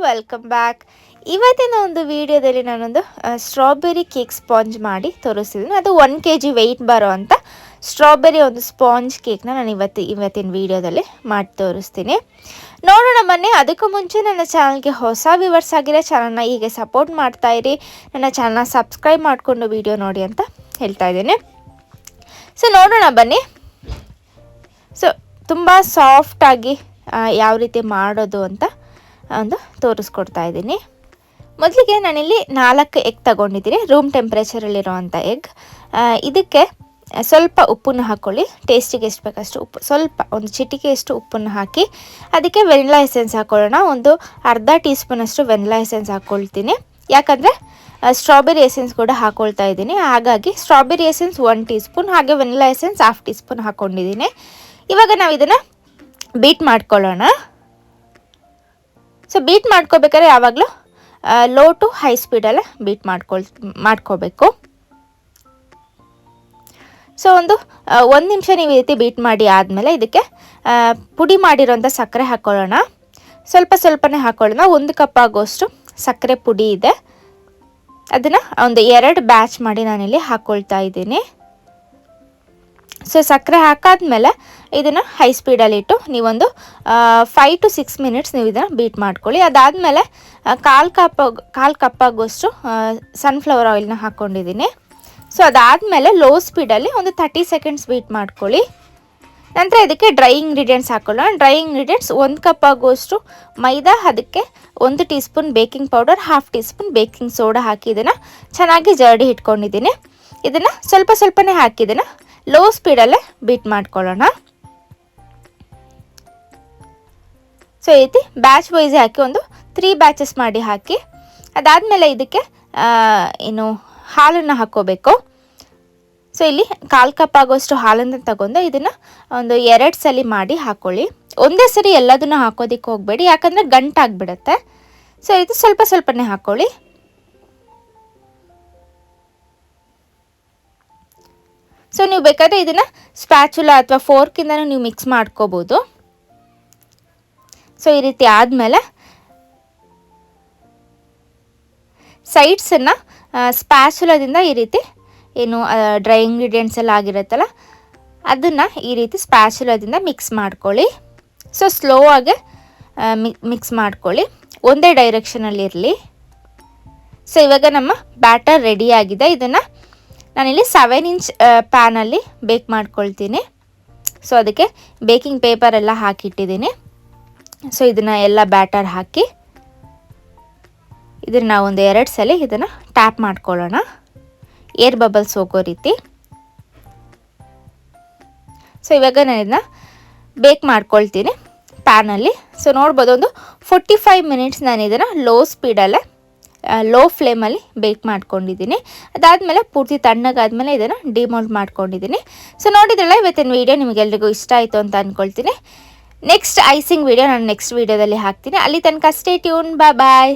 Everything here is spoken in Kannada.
Welcome back. ಇವತ್ತಿನ ಒಂದು ವಿಡಿಯೋದಲ್ಲಿ ನಾನೊಂದು ಸ್ಟ್ರಾಬೆರಿ ಕೇಕ್ ಸ್ಪಾಂಜ್ ಮಾಡಿ ತೋರಿಸ್ತಿದ್ದೀನಿ. ಅದು 1 kg ವೆಯ್ಟ್ ಬರೋ ಅಂಥ ಸ್ಟ್ರಾಬೆರಿ ಒಂದು ಸ್ಪಾಂಜ್ ಕೇಕ್ನ ನಾನು ಇವತ್ತಿನ ವಿಡಿಯೋದಲ್ಲಿ ಮಾಡಿ ತೋರಿಸ್ತೀನಿ. ನೋಡೋಣ ಬನ್ನಿ. ಅದಕ್ಕೂ ಮುಂಚೆ ನನ್ನ ಚಾನಲ್ಗೆ ಹೊಸ ವ್ಯೂವರ್ಸ್ ಆಗಿರೋ ಚಾನಲ್ನ ಹೀಗೆ ಸಪೋರ್ಟ್ ಮಾಡ್ತಾಯಿರಿ. ನನ್ನ ಚಾನಲ್ನ ಸಬ್ಸ್ಕ್ರೈಬ್ ಮಾಡಿಕೊಂಡು ವಿಡಿಯೋ ನೋಡಿ ಅಂತ ಹೇಳ್ತಾ ಇದ್ದೀನಿ. ಸೊ ನೋಡೋಣ ಬನ್ನಿ. ಸೊ ತುಂಬ ಸಾಫ್ಟಾಗಿ ಯಾವ ರೀತಿ ಮಾಡೋದು ಅಂತ ಒಂದು ತೋರಿಸ್ಕೊಡ್ತಾ ಇದ್ದೀನಿ. ಮೊದಲಿಗೆ ನಾನಿಲ್ಲಿ 4 ಎಗ್ ತಗೊಂಡಿದ್ದೀನಿ, ರೂಮ್ ಟೆಂಪ್ರೇಚರಲ್ಲಿರೋವಂಥ ಎಗ್. ಇದಕ್ಕೆ ಸ್ವಲ್ಪ ಉಪ್ಪನ್ನು ಹಾಕ್ಕೊಳ್ಳಿ, ಟೇಸ್ಟಿಗೆ ಎಷ್ಟು ಬೇಕಷ್ಟು ಉಪ್ಪು, ಸ್ವಲ್ಪ ಒಂದು ಚಿಟಿಕೆಯಷ್ಟು ಉಪ್ಪನ್ನು ಹಾಕಿ ಅದಕ್ಕೆ ವೆನಿಲಾ ಎಸೆನ್ಸ್ ಹಾಕ್ಕೊಳ್ಳೋಣ. ಒಂದು ಅರ್ಧ ಟೀ ಸ್ಪೂನಷ್ಟು ವೆನಿಲಾ ಎಸೆನ್ಸ್ ಹಾಕ್ಕೊಳ್ತೀನಿ, ಯಾಕಂದರೆ ಸ್ಟ್ರಾಬೆರಿ ಎಸೆನ್ಸ್ ಕೂಡ ಹಾಕ್ಕೊಳ್ತಾ ಇದ್ದೀನಿ. ಹಾಗಾಗಿ ಸ್ಟ್ರಾಬೆರಿ ಎಸೆನ್ಸ್ 1 ಟೀ ಸ್ಪೂನ್, ಹಾಗೆ ವೆನಿಲಾ ಎಸೆನ್ಸ್ 1/2 ಟೀ ಸ್ಪೂನ್ ಹಾಕ್ಕೊಂಡಿದ್ದೀನಿ. ಇವಾಗ ನಾವು ಇದನ್ನು ಬೀಟ್ ಮಾಡ್ಕೊಳ್ಳೋಣ. ಸೊ ಬೀಟ್ ಮಾಡ್ಕೋಬೇಕಾದ್ರೆ ಯಾವಾಗಲೂ ಲೋ ಟು ಹೈ ಸ್ಪೀಡಲ್ಲೇ ಬೀಟ್ ಮಾಡ್ಕೋಬೇಕು. ಸೊ ಒಂದು ನಿಮಿಷ ನೀವು ಈ ರೀತಿ ಬೀಟ್ ಮಾಡಿ ಆದಮೇಲೆ ಇದಕ್ಕೆ ಪುಡಿ ಮಾಡಿರೋಂಥ ಸಕ್ಕರೆ ಹಾಕ್ಕೊಳ್ಳೋಣ. ಸ್ವಲ್ಪನೇ ಹಾಕ್ಕೊಳ್ಳೋಣ. 1 ಕಪ್ ಆಗೋಷ್ಟು ಸಕ್ಕರೆ ಪುಡಿ ಇದೆ, ಅದನ್ನು ಒಂದು 2 ಬ್ಯಾಚ್ ಮಾಡಿ ನಾನಿಲ್ಲಿ ಹಾಕ್ಕೊಳ್ತಾ ಇದ್ದೀನಿ. ಸೊ ಸಕ್ಕರೆ ಹಾಕಾದ್ಮೇಲೆ ಇದನ್ನು ಹೈ ಸ್ಪೀಡಲ್ಲಿಟ್ಟು ನೀವೊಂದು 5 to 6 ಮಿನಿಟ್ಸ್ ನೀವು ಇದನ್ನು ಬೀಟ್ ಮಾಡ್ಕೊಳ್ಳಿ. ಅದಾದಮೇಲೆ ಕಾಲು ಕಪ್ ಆಗೋಷ್ಟು ಸನ್ಫ್ಲವರ್ ಆಯಿಲ್ನ ಹಾಕ್ಕೊಂಡಿದ್ದೀನಿ. ಸೊ ಅದಾದಮೇಲೆ ಲೋ ಸ್ಪೀಡಲ್ಲಿ ಒಂದು 30 ಸೆಕೆಂಡ್ಸ್ ಬೀಟ್ ಮಾಡ್ಕೊಳ್ಳಿ. ನಂತರ ಇದಕ್ಕೆ ಡ್ರೈ ಇಂಗ್ರೀಡಿಯೆಂಟ್ಸ್ ಹಾಕ್ಕೊಳ್ಳೋಣ. ಡ್ರೈ ಇಂಗ್ರೀಡಿಯೆಂಟ್ಸ್ 1 ಕಪ್ ಆಗೋಷ್ಟು ಮೈದಾ, ಅದಕ್ಕೆ 1 teaspoon baking powder, 1/2 teaspoon baking soda ಹಾಕಿ ಇದನ್ನು ಚೆನ್ನಾಗಿ ಜರಡಿ ಇಟ್ಕೊಂಡಿದ್ದೀನಿ. ಇದನ್ನು ಸ್ವಲ್ಪನೇ ಹಾಕಿ ಇದನ್ನು ಲೋ ಸ್ಪೀಡಲ್ಲೇ ಬೀಟ್ ಮಾಡ್ಕೊಳ್ಳೋಣ. ಸೊ ಈ ರೀತಿ ಬ್ಯಾಚ್ ವೈಸ್ ಹಾಕಿ ಒಂದು 3 ಬ್ಯಾಚಸ್ ಮಾಡಿ ಹಾಕಿ. ಅದಾದಮೇಲೆ ಇದಕ್ಕೆ ಹಾಲನ್ನು ಹಾಕ್ಕೋಬೇಕು. ಸೊ ಇಲ್ಲಿ 1/4 ಕಪ್ ಆಗೋಷ್ಟು ಹಾಲನ್ನು ತಗೊಂಡು ಇದನ್ನು ಒಂದು 2 ಸಲ ಮಾಡಿ ಹಾಕ್ಕೊಳ್ಳಿ. ಒಂದೇ ಸರಿ ಎಲ್ಲದನ್ನು ಹಾಕೋದಕ್ಕೆ ಹೋಗಬೇಡಿ, ಯಾಕಂದರೆ ಗಂಟಾಗಿಬಿಡುತ್ತೆ. ಸೊ ಇದು ಸ್ವಲ್ಪನೇ ಹಾಕ್ಕೊಳ್ಳಿ. ಸೊ ನೀವು ಬೇಕಾದರೆ ಇದನ್ನು ಸ್ಪ್ಯಾಚುಲಾ ಅಥವಾ ಫೋರ್ಕಿಂದನೂ ನೀವು ಮಿಕ್ಸ್ ಮಾಡ್ಕೋಬೋದು. ಸೊ ಈ ರೀತಿ ಆದಮೇಲೆ ಸೈಡ್ಸನ್ನು ಸ್ಪ್ಯಾಚುಲಾದಿಂದ ಈ ರೀತಿ ಡ್ರೈ ಇಂಗ್ರೀಡಿಯೆಂಟ್ಸ್ ಎಲ್ಲ ಆಗಿರುತ್ತಲ್ಲ ಅದನ್ನು ಈ ರೀತಿ ಸ್ಪ್ಯಾಚುಲಾದಿಂದ ಮಿಕ್ಸ್ ಮಾಡ್ಕೊಳ್ಳಿ. ಸೊ ಸ್ಲೋ ಆಗಿ ಮಿಕ್ಸ್ ಮಾಡ್ಕೊಳ್ಳಿ, ಒಂದೇ ಡೈರೆಕ್ಷನಲ್ಲಿರಲಿ. ಸೊ ಇವಾಗ ನಮ್ಮ ಬ್ಯಾಟರ್ ರೆಡಿಯಾಗಿದೆ. ಇದನ್ನು ನಾನಿಲ್ಲಿ 7 ಇಂಚ್ ಪ್ಯಾನಲ್ಲಿ ಬೇಕ್ ಮಾಡ್ಕೊಳ್ತೀನಿ. ಸೊ ಅದಕ್ಕೆ ಬೇಕಿಂಗ್ ಪೇಪರ್ ಎಲ್ಲ ಹಾಕಿಟ್ಟಿದ್ದೀನಿ. ಸೊ ಇದನ್ನು ಎಲ್ಲ ಬ್ಯಾಟರ್ ಹಾಕಿ ಇದನ್ನು ನಾವು ಒಂದು 2 ಸಲ ಇದನ್ನು ಟ್ಯಾಪ್ ಮಾಡ್ಕೊಳ್ಳೋಣ, ಏರ್ ಬಬಲ್ಸ್ ಹೋಗೋ ರೀತಿ. ಸೊ ಇವಾಗ ನಾನು ಇದನ್ನ ಬೇಕ್ ಮಾಡ್ಕೊಳ್ತೀನಿ ಪ್ಯಾನಲ್ಲಿ. ಸೊ ನೋಡ್ಬೋದು, ಒಂದು 45 ಮಿನಿಟ್ಸ್ ನಾನು ಇದನ್ನು ಲೋ ಫ್ಲೇಮಲ್ಲಿ ಬೇಕ್ ಮಾಡ್ಕೊಂಡಿದ್ದೀನಿ. ಅದಾದಮೇಲೆ ಪೂರ್ತಿ ತಣ್ಣಗಾದ್ಮೇಲೆ ಇದನ್ನು ಡಿಮೋಲ್ಡ್ ಮಾಡ್ಕೊಂಡಿದ್ದೀನಿ. ಸೊ ನೋಡಿದ್ರಲ್ಲ, ಇವತ್ತಿನ ವೀಡಿಯೋ ನಿಮಗೆಲ್ರಿಗೂ ಇಷ್ಟ ಆಯಿತು ಅಂತ ಅಂದ್ಕೊಳ್ತೀನಿ. ನೆಕ್ಸ್ಟ್ ಐಸಿಂಗ್ ವೀಡಿಯೋ ನಾನು ನೆಕ್ಸ್ಟ್ ವೀಡಿಯೋದಲ್ಲಿ ಹಾಕ್ತೀನಿ. ಅಲ್ಲಿ ತನಕ ಸ್ಟೇ ಟ್ಯೂನ್. ಬಾಯ್.